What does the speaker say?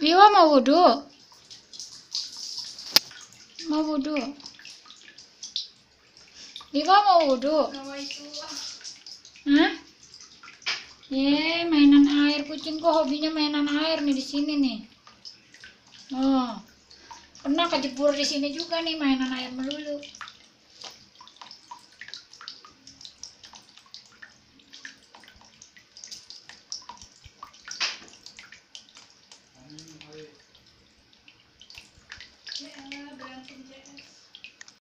Viva mau wudhu? Mau wudhu? Viva mau wudhu? Hah? Mainan air. Kucingku hobinya mainan air nih di sini nih. Oh, pernah kejebur di sini juga nih, mainan air melulu.